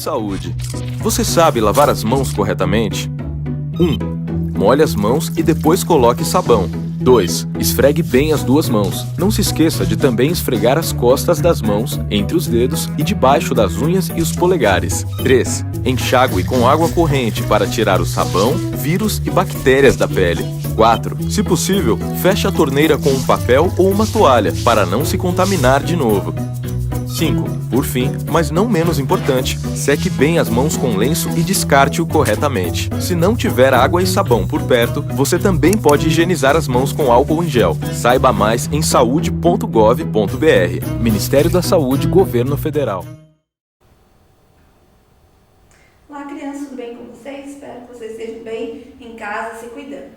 saúde. Você sabe lavar as mãos corretamente? 1. Molhe as mãos e depois coloque sabão. 2. Esfregue bem as duas mãos. Não se esqueça de também esfregar as costas das mãos, entre os dedos e debaixo das unhas e os polegares. 3. Enxague com água corrente para tirar o sabão, vírus e bactérias da pele. 4. Se possível, feche a torneira com um papel ou uma toalha para não se contaminar de novo. 5. Por fim, mas não menos importante, seque bem as mãos com lenço e descarte-o corretamente. Se não tiver água e sabão por perto, você também pode higienizar as mãos com álcool em gel. Saiba mais em saude.gov.br. Ministério da Saúde, Governo Federal. Olá, crianças, tudo bem com vocês? Espero que vocês estejam bem em casa, se cuidando.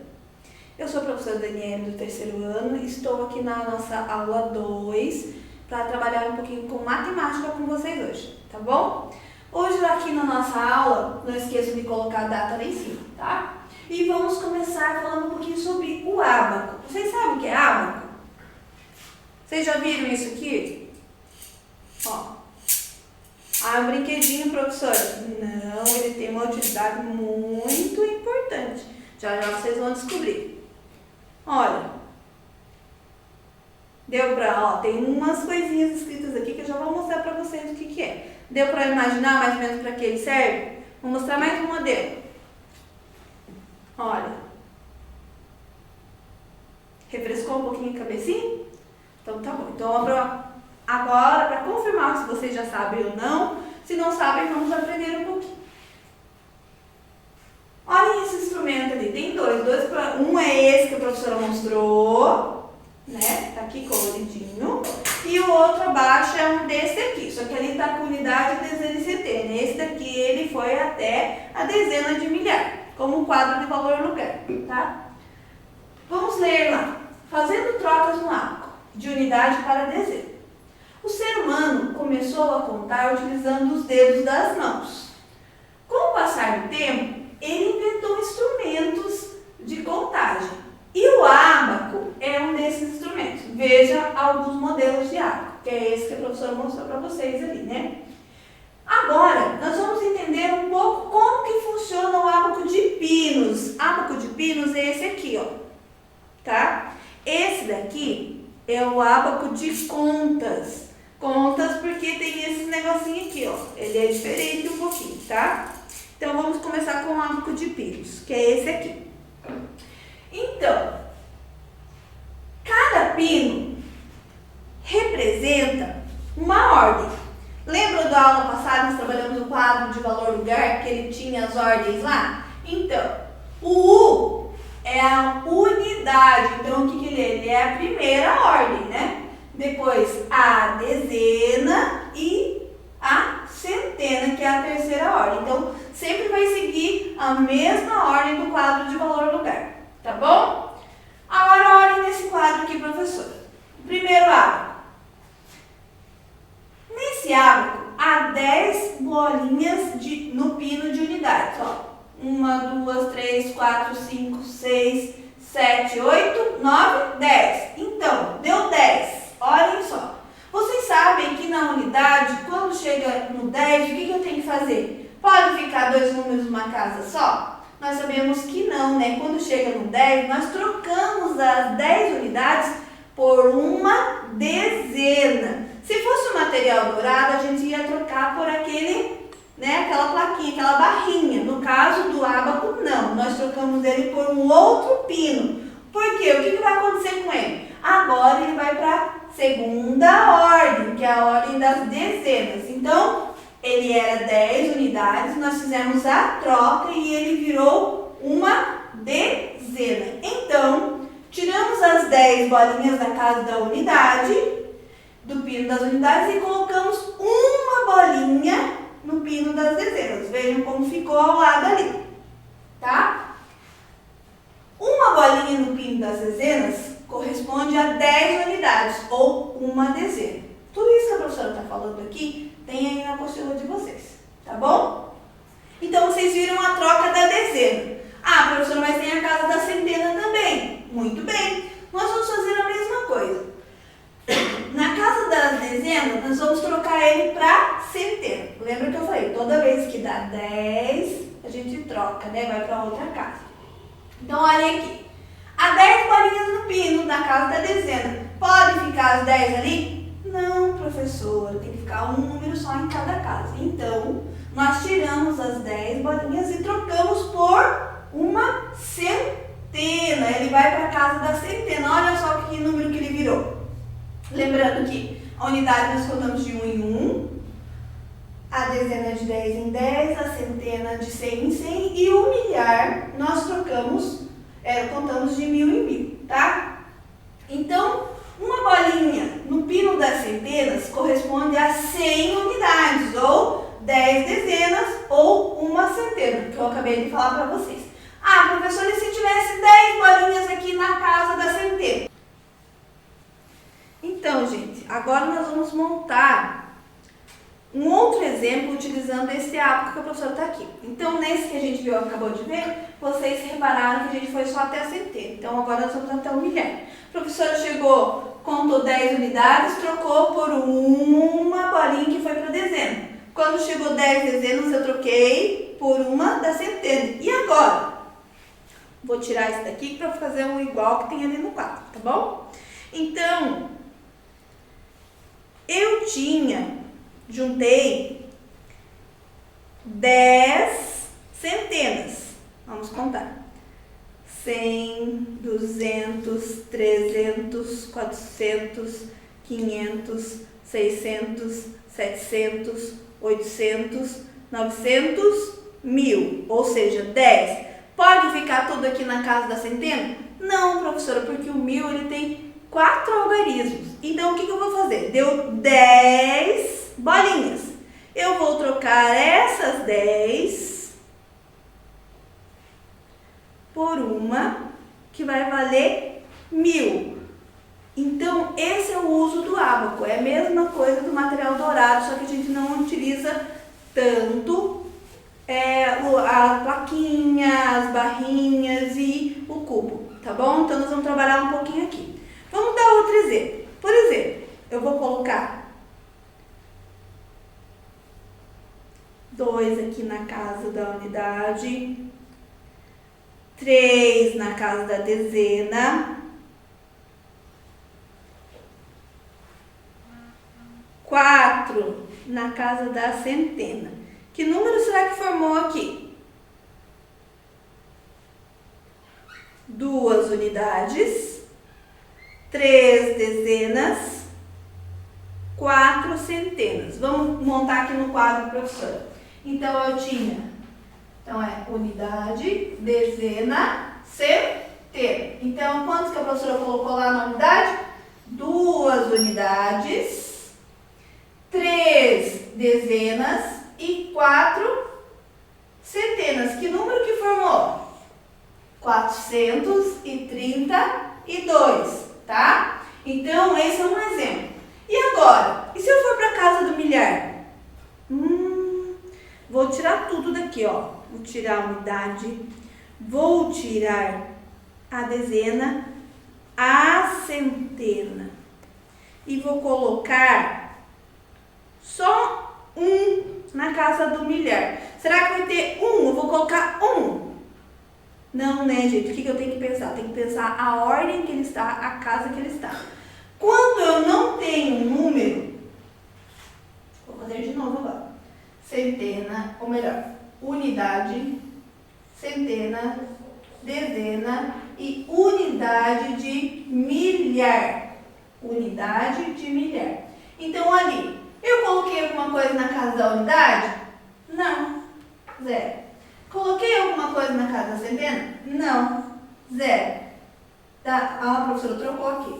Eu sou a professora Daniele, do 3º ano, e estou aqui na nossa aula 2 para trabalhar um pouquinho com matemática com vocês hoje, tá bom? Hoje aqui na nossa aula, não esqueçam de colocar a data lá em cima, tá? E vamos começar falando um pouquinho sobre o ábaco. Vocês sabem o que é ábaco? Vocês já viram isso aqui? Ó. Ah, um brinquedinho, professora. Não, ele tem uma utilidade muito importante. Já já vocês vão descobrir. Olha. Deu pra, ó, tem umas coisinhas escritas aqui que eu já vou mostrar pra vocês o que que é. Deu pra imaginar mais ou menos pra que ele serve? Vou mostrar mais um modelo. Olha. Refrescou um pouquinho a cabecinha? Então tá bom. Então agora, pra confirmar se vocês já sabem ou não, se não sabem, vamos aprender um pouquinho. Olha esse instrumento ali, tem dois. Um é esse que a professora mostrou, né? Tá aqui coloridinho. E o outro abaixo é um desse aqui, só que ali tá com unidade, dezena e centena. Esse daqui ele foi até a dezena de milhar, como um quadro de valor lugar, tá? Vamos ler lá. Fazendo trocas no ábaco, de unidade para dezena. O ser humano começou a contar utilizando os dedos das mãos. Com o passar do tempo, ele inventou instrumentos de contagem. E o ábaco é um desses instrumentos. Veja alguns modelos de ábaco, que é esse que a professora mostrou para vocês ali, né? Agora, nós vamos entender um pouco como que funciona o ábaco de pinos. Ábaco de pinos é esse aqui, ó. Tá? Esse daqui é o ábaco de contas. Contas porque tem esses negocinhos aqui, ó. Ele é diferente um pouquinho, tá? Então, vamos começar com o ábaco de pinos, que é esse aqui. Então, cada pino representa uma ordem. Lembra da aula passada, nós trabalhamos o quadro de valor lugar, que ele tinha as ordens lá? Então, o U é a unidade. Então, o que ele é? Ele é a primeira ordem, né? Depois, a dezena e a centena, que é a terceira ordem. Então, sempre vai seguir a mesma ordem do quadro de valor lugar. Tá bom? Agora olhem nesse quadro aqui, professora. Primeiro ábaco. Nesse ábaco, há 10 bolinhas no pino de unidades. Ó. 1, 2, 3, 4, 5, 6, 7, 8, 9, 10. Então, deu 10. Olhem só. Vocês sabem que na unidade, quando chega no 10, o que eu tenho que fazer? Pode ficar dois números numa casa só? Nós sabemos que não, né? Quando chega no 10, nós trocamos as 10 unidades por uma dezena. Se fosse um material dourado, a gente ia trocar por aquele, né, aquela plaquinha, aquela barrinha. No caso do ábaco, não. Nós trocamos ele por um outro pino. Por quê? O que vai acontecer com ele? Agora ele vai para a segunda ordem, que é a ordem das dezenas. Então, ele era 10 unidades, nós fizemos a troca e ele virou uma dezena. Então, tiramos as 10 bolinhas da casa da unidade, do pino das unidades, e colocamos uma bolinha no pino das dezenas. Vejam como ficou ao lado ali, tá? Uma bolinha no pino das dezenas corresponde a 10 unidades, ou uma dezena. Tudo isso que a professora está falando aqui, tem aí na apostila de vocês, tá bom? Então, vocês viram a troca da dezena. Ah, professora, mas tem a casa da centena também. Muito bem, nós vamos fazer a mesma coisa. Na casa das dezenas, nós vamos trocar ele para centena. Lembra que eu falei, toda vez que dá 10, a gente troca, né? Vai para outra casa. Então, olha aqui. Há 10 bolinhas no pino, na casa da dezena. Pode ficar as 10 ali? Não, professora, tem que ficar um número só em cada casa. Então, nós tiramos as 10 bolinhas e trocamos por uma centena. Ele vai para a casa da centena. Olha só que número que ele virou. Lembrando que a unidade nós contamos de 1 em 1, a dezena de 10 em 10, a centena de 100 em 100 e o milhar nós contamos de 1000 em 1000, tá? Então, uma bolinha no pino das centenas corresponde a 100 unidades, ou 10 dezenas, ou uma centena, que eu acabei de falar para vocês. Ah, professora, e se tivesse 10 bolinhas aqui na casa da centena? Então, gente, agora nós vamos montar um outro exemplo utilizando esse ábaco que a professora está aqui. Então, nesse que a gente acabou de ver, vocês repararam que a gente foi só até a centena. Então, agora nós vamos até o milhar. A professora chegou, contou 10 unidades, trocou por uma bolinha que foi para a dezena. Quando chegou 10 dezenas, eu troquei por uma da centena. E agora? Vou tirar esse daqui para fazer um igual que tem ali no quadro, tá bom? Então, eu juntei 10 centenas. Vamos contar. 100, 200, 300, 400, 500, 600, 700, 800, 900, 1000. Ou seja, 10. Pode ficar tudo aqui na casa da centena? Não, professora, porque o 1000 ele tem 4 algarismos. Então, o que eu vou fazer? Deu 10 bolinhas. Eu vou trocar essas 10 por uma que vai valer 1000. Então, esse é o uso do ábaco. É a mesma coisa do material dourado, só que a gente não utiliza tanto a plaquinha, as barrinhas e o cubo, tá bom? Então, nós vamos trabalhar um pouquinho aqui. Vamos dar outro exemplo. Por exemplo, eu vou colocar 2 aqui na casa da unidade, 3 na casa da dezena, 4 na casa da centena. Que número será que formou aqui? 2 unidades, 3 dezenas, 4 centenas. Vamos montar aqui no quadro, professora. Então, eu tinha, unidade, dezena, centena. Então, quantos que a professora colocou lá na unidade? 2 unidades, 3 dezenas e 4 centenas. Que número que formou? 432, tá? Então, esse é um exemplo. E agora? E se eu for para a casa do milhar? Vou tirar tudo daqui, ó. Vou tirar a unidade, vou tirar a dezena, a centena. E vou colocar só 1 na casa do milhar. Será que vai ter 1? Eu vou colocar 1. Não, né, gente? O que eu tenho que pensar? Tem que pensar a ordem que ele está, a casa que ele está. Quando eu não tenho um número, vou fazer de novo agora. Centena, ou melhor, unidade, centena, dezena e unidade de milhar. Unidade de milhar. Então, ali, eu coloquei alguma coisa na casa da unidade? Não. 0. Coloquei alguma coisa na casa da centena? Não. 0. Tá? A professora trocou aqui.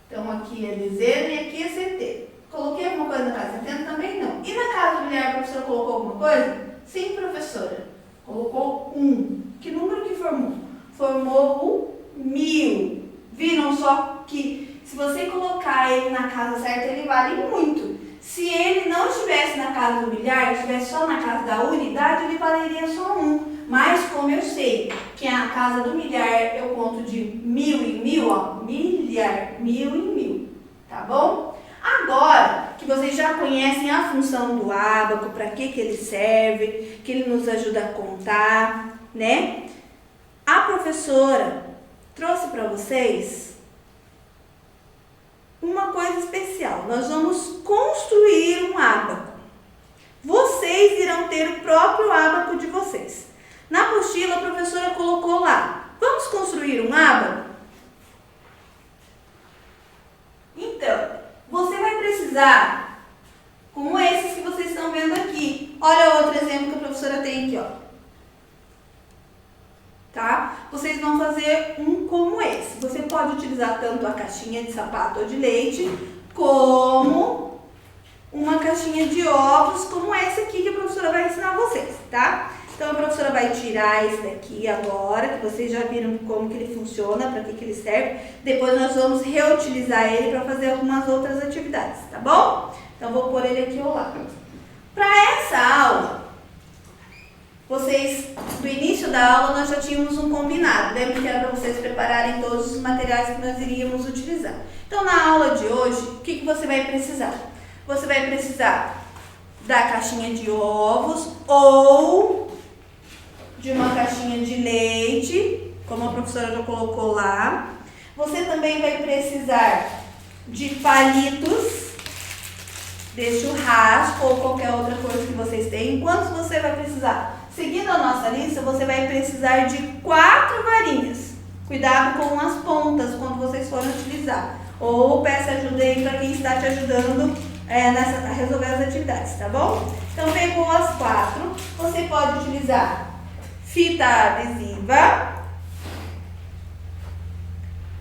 Então, aqui é dezena e aqui é centena. Coloquei alguma coisa na casa da centena? Também não. E na casa do milhar, a professora colocou alguma coisa? Sim, professora. Colocou 1. Que número que formou? Formou o 1000. Viram só que se você colocar ele na casa certa, ele vale muito. Se ele não estivesse na casa do milhar, estivesse só na casa da unidade, ele valeria só 1. Mas como eu sei que a casa do milhar eu conto de 1000 em 1000, ó, milhar, 1000 em 1000, tá bom? Agora que vocês já conhecem a função do ábaco, para que ele serve, que ele nos ajuda a contar, né? A professora trouxe para vocês uma coisa especial. Nós vamos construir um ábaco. Vocês irão ter o próprio ábaco de vocês. Na apostila, a professora colocou lá: vamos construir um ábaco? Então, você vai precisar, como esses que vocês estão vendo aqui. Olha outro exemplo que a professora tem aqui, ó. Tá? Vocês vão fazer um como esse. Você pode utilizar tanto a caixinha de sapato ou de leite, como uma caixinha de ovos, como esse aqui que a professora vai ensinar vocês, tá? Então, a professora vai tirar esse daqui agora, que vocês já viram como que ele funciona, para que ele serve. Depois nós vamos reutilizar ele para fazer algumas outras atividades, tá bom? Então, vou pôr ele aqui ao lado. Para essa aula, vocês, do início da aula, nós já tínhamos um combinado. Lembra que era para vocês prepararem todos os materiais que nós iríamos utilizar. Então, na aula de hoje, o que você vai precisar? Você vai precisar da caixinha de ovos ou de uma caixinha de leite, como a professora já colocou lá. Você também vai precisar de palitos de churrasco ou qualquer outra coisa que vocês tenham. Quantos você vai precisar? Seguindo a nossa lista, você vai precisar de 4 varinhas. Cuidado com as pontas quando vocês forem utilizar. Ou peça ajuda aí para quem está te ajudando a resolver as atividades, tá bom? Então, pegou as 4. Você pode utilizar fita adesiva,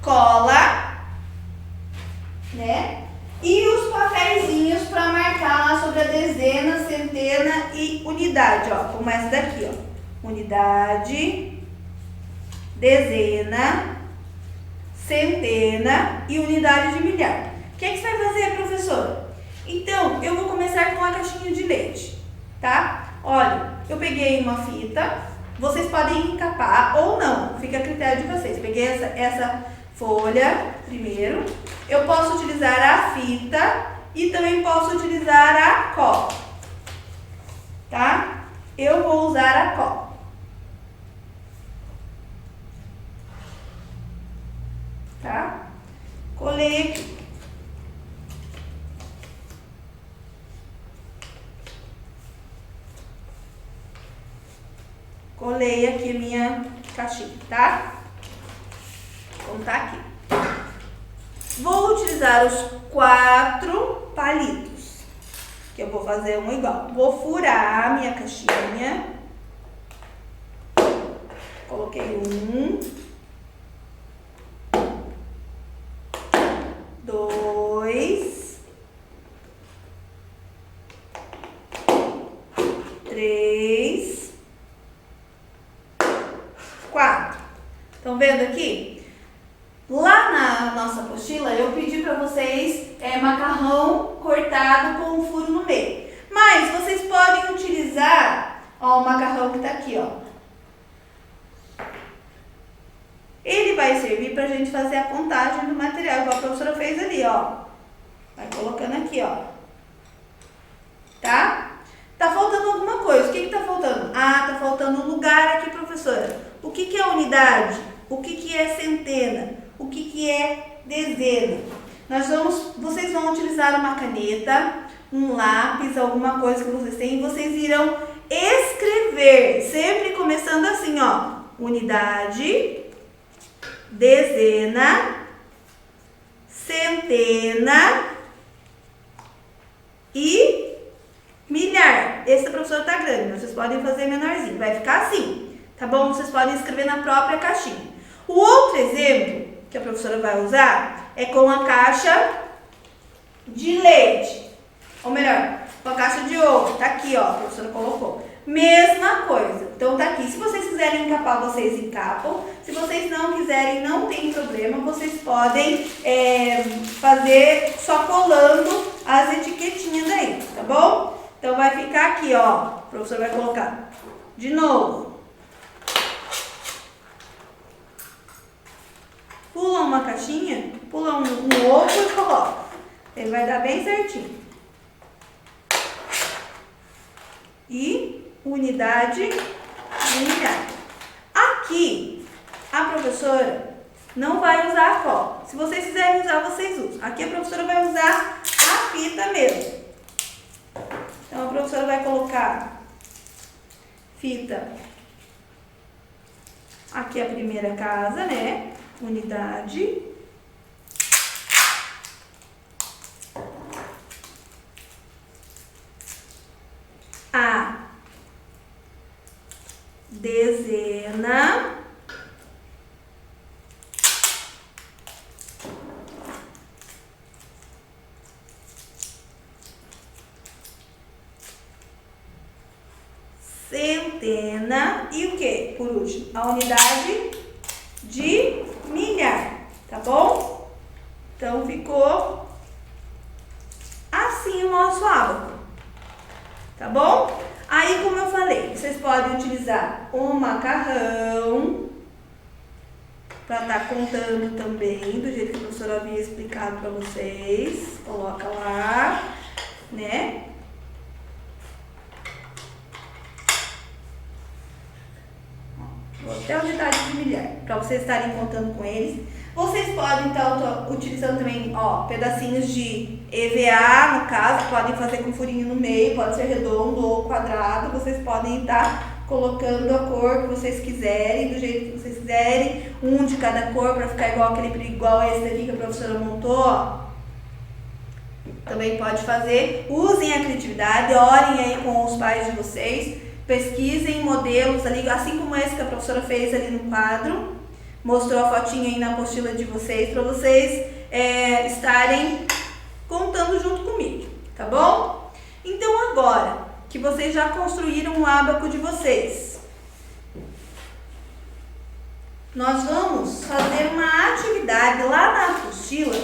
cola, né? E os papeizinhos para marcar lá sobre a dezena, centena e unidade, ó. Como essa daqui, ó. Unidade, dezena, centena e unidade de milhar. O que você vai fazer, professora? Então, eu vou começar com a caixinha de leite, tá? Olha, eu peguei uma fita. Vocês podem encapar ou não, fica a critério de vocês. Peguei essa folha primeiro. Eu posso utilizar a fita e também posso utilizar a cola, tá? Eu vou usar a cola. Tá? Colei aqui. Colei aqui a minha caixinha, tá? Vou contar aqui. Vou utilizar os 4 palitos, que eu vou fazer um igual. Vou furar a minha caixinha. Coloquei 1, 2, 3, 4. Estão vendo aqui? Lá na nossa apostila, eu pedi para vocês macarrão cortado com um furo no meio. Mas vocês podem utilizar, ó, o macarrão que tá aqui, ó. Ele vai servir pra gente fazer a contagem do material, igual a professora fez ali, ó. Vai colocando aqui, ó. Tá? Tá faltando alguma coisa. O que tá faltando? Ah, tá faltando um lugar aqui, professora. O que é unidade? O que é centena? O que é dezena? Vocês vão utilizar uma caneta, um lápis, alguma coisa que vocês têm, e vocês irão escrever, sempre começando assim, ó. Unidade, dezena, centena e milhar. Esse professor tá grande, vocês podem fazer menorzinho, vai ficar assim, tá bom? Vocês podem escrever na própria caixinha. O outro exemplo que a professora vai usar é com a caixa de leite, ou melhor, com a caixa de ovo. Tá aqui, ó, a professora colocou. Mesma coisa. Então tá aqui. Se vocês quiserem encapar, vocês encapam. Se vocês não quiserem, não tem problema. Vocês podem fazer só colando as etiquetinhas aí, tá bom? Então vai ficar aqui, ó. O professor vai colocar de novo. Pula uma caixinha, pula um ovo e coloca. Ele vai dar bem certinho. e unidade de milhar. Aqui, a professora não vai usar a cola. Se vocês quiserem usar, vocês usam. Aqui a professora vai usar a fita mesmo. Então, a professora vai colocar fita. Aqui é a primeira casa, né? Unidade. A dezena. Centena e o que? Por último, a unidade de milhar, tá bom? Então, ficou assim o nosso ábaco, tá bom? Aí, como eu falei, vocês podem utilizar o macarrão para estar contando também, do jeito que a professora havia explicado para vocês. Coloca lá, né? Até a unidade de milhar, para vocês estarem contando com eles. Vocês podem estar utilizando também, ó, pedacinhos de EVA, no caso, podem fazer com furinho no meio, pode ser redondo ou quadrado. Vocês podem estar colocando a cor que vocês quiserem, do jeito que vocês quiserem, um de cada cor para ficar igual esse daqui que a professora montou, ó. Também pode fazer. Usem a criatividade, orem aí com os pais de vocês. Pesquisem modelos ali, assim como esse que a professora fez ali no quadro. Mostrou a fotinha aí na apostila de vocês, para vocês estarem contando junto comigo, tá bom? Então agora que vocês já construíram o ábaco de vocês, nós vamos fazer uma atividade lá na apostila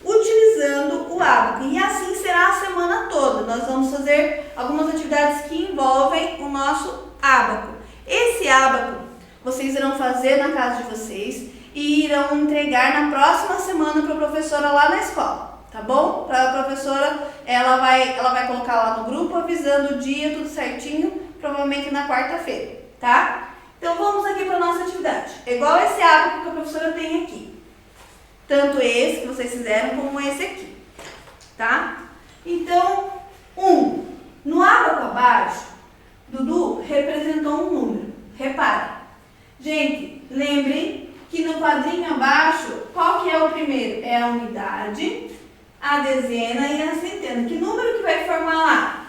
utilizando o ábaco. E assim será a semana toda. Nós vamos fazer algumas atividades que envolvem o nosso ábaco. Esse ábaco vocês irão fazer na casa de vocês e irão entregar na próxima semana para a professora lá na escola, tá bom? Para a professora, ela vai colocar lá no grupo avisando o dia, tudo certinho, provavelmente na quarta-feira, tá? Então vamos aqui para a nossa atividade. É igual esse ábaco que a professora tem aqui. Tanto esse que vocês fizeram como esse aqui, tá? Então, no ábaco abaixo, Dudu representou um número. Repare. Gente, lembrem que no quadrinho abaixo, qual que é o primeiro? É a unidade, a dezena e a centena. Que número que vai formar lá?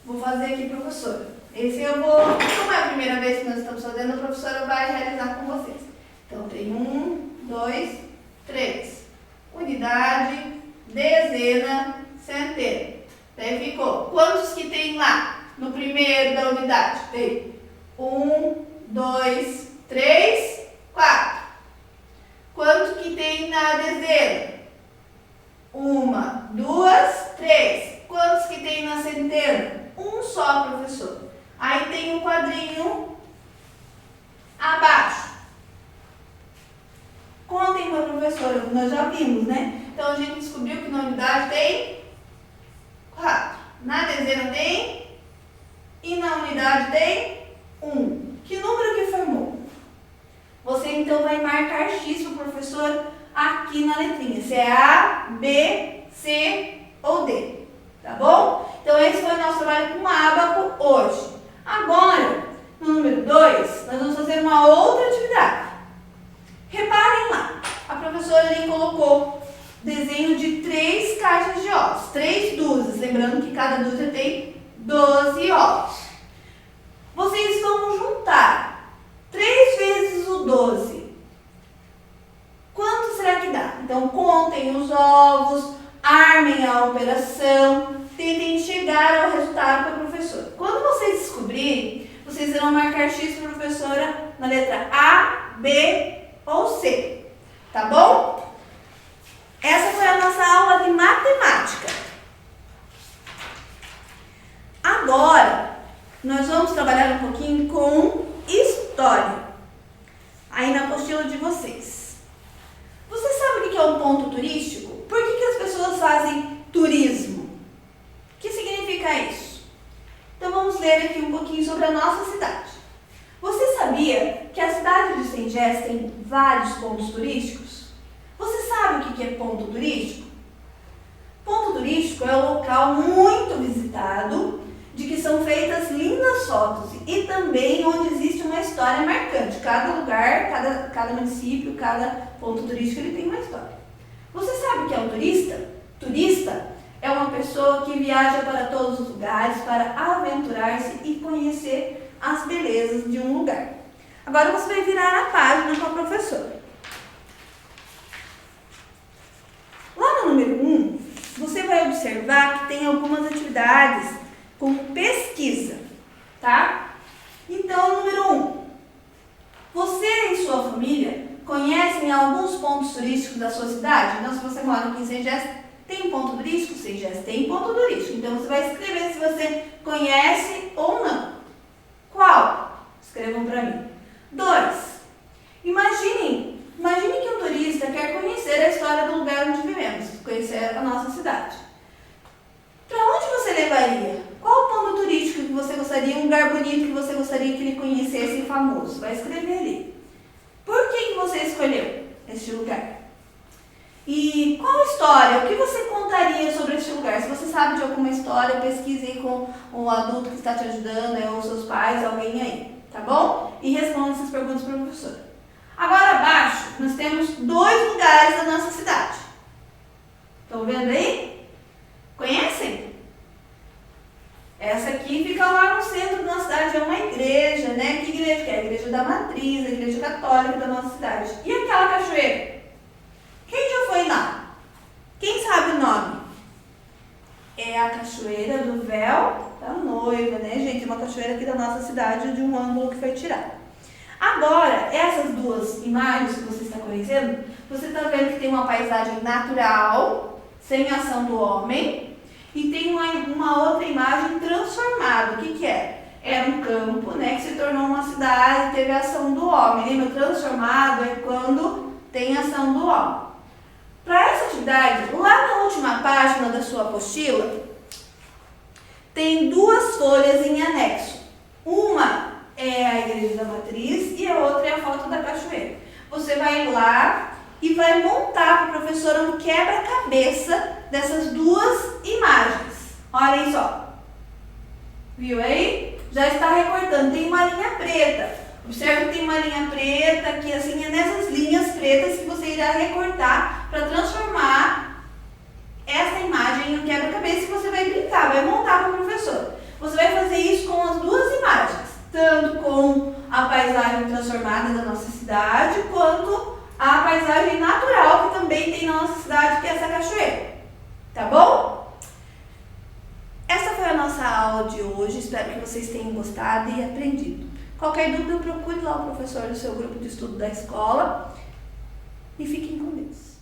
Vou fazer aqui, professora. Esse eu vou, como é a primeira vez que nós estamos fazendo, a professora vai realizar com vocês. Então, tem 1, 2, 3. Unidade, dezena, centena. Daí ficou. Quantos que tem lá no primeiro da unidade? Tem 1, 2, 3, 4. Quanto que tem na dezena? 1, 2, 3. Quantos que tem na centena? Um só, professor. Aí tem um quadrinho abaixo. Contem para a professora, nós já vimos, né? Então a gente descobriu que na unidade tem 4. Na dezena tem e na unidade tem 1. Que número que formou? Você então vai marcar X para o professor aqui na letrinha. Se é A, B, C ou D. Tá bom? Então esse foi o nosso trabalho com ábaco hoje. Agora, no número 2, nós vamos fazer uma outra atividade. Reparem lá, a professora ali colocou desenho de 3 caixas de ovos, 3 dúzias, lembrando que cada dúzia tem 12 ovos. Vocês vão juntar 3 vezes o 12. Quanto será que dá? Então contem os ovos, armem a operação, tentem chegar ao resultado para a professora. Quando vocês descobrirem, vocês irão marcar X para a professora na letra A, B ou C, tá bom? Essa foi a nossa aula de matemática. Agora, nós vamos trabalhar um pouquinho com história, aí na apostila de vocês. Você sabe o que é um ponto turístico? Por que as pessoas fazem turismo? O que significa isso? turísticos? Você sabe o que é ponto turístico? Ponto turístico é um local muito visitado, de que são feitas lindas fotos e também onde existe uma história marcante. Cada lugar, cada município, cada ponto turístico ele tem uma história. Você sabe o que é um turista? Turista é uma pessoa que viaja para todos os lugares para aventurar-se e conhecer as belezas de um lugar. Agora você vai virar a página com a professora. Lá no número 1, você vai observar que tem algumas atividades com pesquisa, tá? Então, número 1, você e sua família conhecem alguns pontos turísticos da sua cidade? Então, se você mora aqui em Sengés, tem ponto turístico? Sengés tem ponto turístico. Então, você vai escrever se você conhece ou não. Qual? Escrevam para mim. 2, imagine que um turista quer conhecer a história do lugar onde vivemos, conhecer a nossa cidade. Para onde você levaria? Qual ponto turístico que você gostaria, um lugar bonito que você gostaria que ele conhecesse famoso? Vai escrever ali. Por que você escolheu este lugar? E qual história? O que você contaria sobre este lugar? Se você sabe de alguma história, pesquise aí com um adulto que está te ajudando, ou seus pais, alguém aí, tá bom? E responda essas perguntas para a professora. Agora abaixo, nós temos 2 lugares da nossa cidade. Estão vendo aí? Conhecem? Essa aqui fica lá no centro da nossa cidade, é uma igreja, né? Que igreja que é? A igreja da matriz, a igreja católica da nossa cidade. E aquela cachoeira? Quem já foi lá? Quem sabe o nome? É a Cachoeira do Véu da Noiva, né, gente? É uma cachoeira aqui da nossa cidade, de um ângulo que foi tirado. Agora, essas 2 imagens que você está conhecendo, você está vendo que tem uma paisagem natural, sem ação do homem, e tem uma outra imagem transformada. O que é? Era um campo, né, que se tornou uma cidade, teve a ação do homem. Lembra? Transformado é quando tem ação do homem. Para essa atividade, lá na última página da sua apostila, tem 2 folhas em anexo. Uma é a igreja da matriz e a outra é a foto da cachoeira. Você vai lá e vai montar para a professora um quebra-cabeça dessas 2 imagens. Olhem só. Viu aí? Já está recortando. Tem uma linha preta. Observe que tem uma linha preta aqui, assim, é nessas linhas pretas que você irá recortar para transformar essa imagem em um quebra-cabeça e você vai brincar, vai montar para o professor. Você vai fazer isso com as 2 imagens, tanto com a paisagem transformada da nossa cidade, quanto a paisagem natural que também tem na nossa cidade, que é essa cachoeira. Tá bom? Essa foi a nossa aula de hoje, espero que vocês tenham gostado e aprendido. Qualquer dúvida, procure lá o professor do seu grupo de estudo da escola e fiquem com Deus.